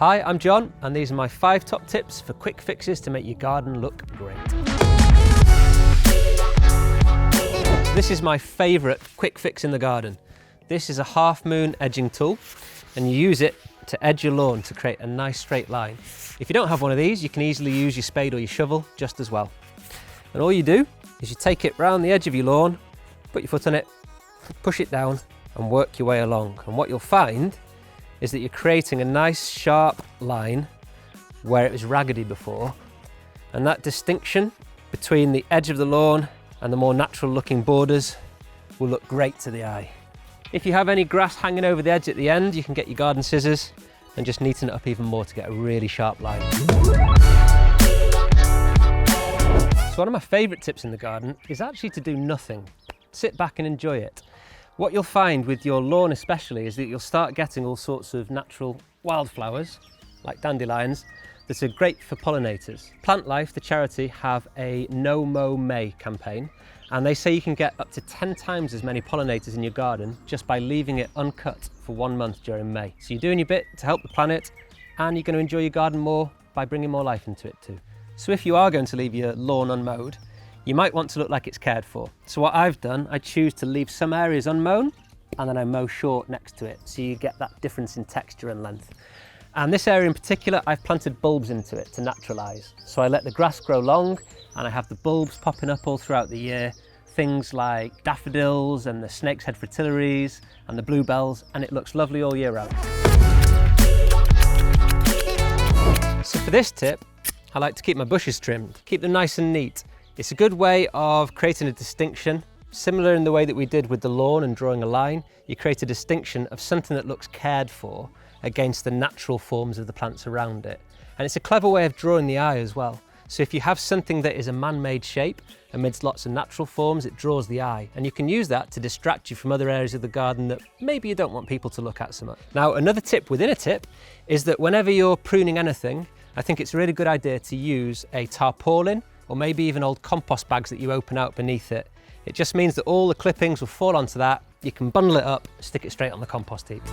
Hi, I'm John, and these are my 5 top tips for quick fixes to make your garden look great. This is my favourite quick fix in the garden. This is a half moon edging tool, and you use it to edge your lawn to create a nice straight line. If you don't have one of these, you can easily use your spade or your shovel just as well. And all you do is you take it round the edge of your lawn, put your foot on it, push it down and work your way along. And what you'll find is that you're creating a nice sharp line where it was raggedy before. And that distinction between the edge of the lawn and the more natural looking borders will look great to the eye. If you have any grass hanging over the edge at the end, you can get your garden scissors and just neaten it up even more to get a really sharp line. So one of my favourite tips in the garden is actually to do nothing. Sit back and enjoy it. What you'll find with your lawn especially is that you'll start getting all sorts of natural wildflowers, like dandelions, that are great for pollinators. Plant Life, the charity, have a No Mow May campaign, and they say you can get up to 10 times as many pollinators in your garden just by leaving it uncut for 1 month during May. So you're doing your bit to help the planet, and you're going to enjoy your garden more by bringing more life into it too. So if you are going to leave your lawn unmowed, you might want to look like it's cared for. So what I've done, I choose to leave some areas unmown and then I mow short next to it, so you get that difference in texture and length. And this area in particular, I've planted bulbs into it to naturalise. So I let the grass grow long and I have the bulbs popping up all throughout the year. Things like daffodils and the snake's head fritillaries and the bluebells, and it looks lovely all year round. So for this tip, I like to keep my bushes trimmed, keep them nice and neat. It's a good way of creating a distinction, similar in the way that we did with the lawn and drawing a line. You create a distinction of something that looks cared for against the natural forms of the plants around it. And it's a clever way of drawing the eye as well. So if you have something that is a man-made shape amidst lots of natural forms, it draws the eye. And you can use that to distract you from other areas of the garden that maybe you don't want people to look at so much. Now, another tip within a tip is that whenever you're pruning anything, I think it's a really good idea to use a tarpaulin or maybe even old compost bags that you open out beneath it. It just means that all the clippings will fall onto that. You can bundle it up, stick it straight on the compost heap.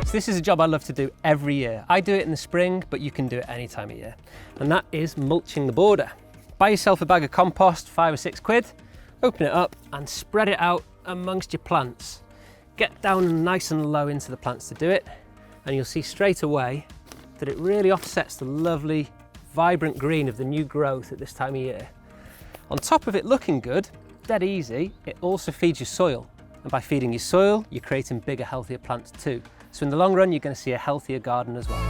So this is a job I love to do every year. I do it in the spring, but you can do it any time of year. And that is mulching the border. Buy yourself a bag of compost, 5 or 6 quid, open it up and spread it out amongst your plants. Get down nice and low into the plants to do it, and you'll see straight away that it really offsets the lovely, vibrant green of the new growth at this time of year. On top of it looking good, dead easy, it also feeds your soil. And by feeding your soil, you're creating bigger, healthier plants too. So in the long run, you're going to see a healthier garden as well.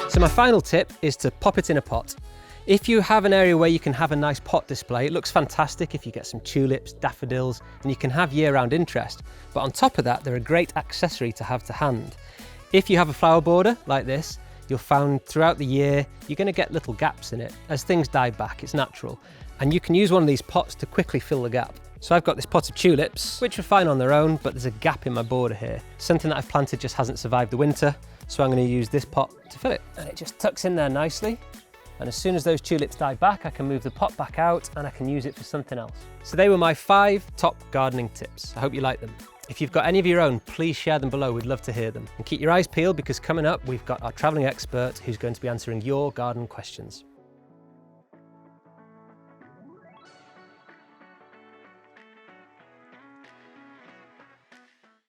So my final tip is to pop it in a pot. If you have an area where you can have a nice pot display, it looks fantastic if you get some tulips, daffodils, and you can have year-round interest. But on top of that, they're a great accessory to have to hand. If you have a flower border like this, you'll find throughout the year, you're going to get little gaps in it. As things die back, it's natural. And you can use one of these pots to quickly fill the gap. So I've got this pot of tulips, which are fine on their own, but there's a gap in my border here. Something that I've planted just hasn't survived the winter, so I'm going to use this pot to fill it. And it just tucks in there nicely. And as soon as those tulips die back, I can move the pot back out and I can use it for something else. So they were my 5 top gardening tips. I hope you like them. If you've got any of your own, please share them below. We'd love to hear them. And keep your eyes peeled, because coming up, we've got our travelling expert who's going to be answering your garden questions.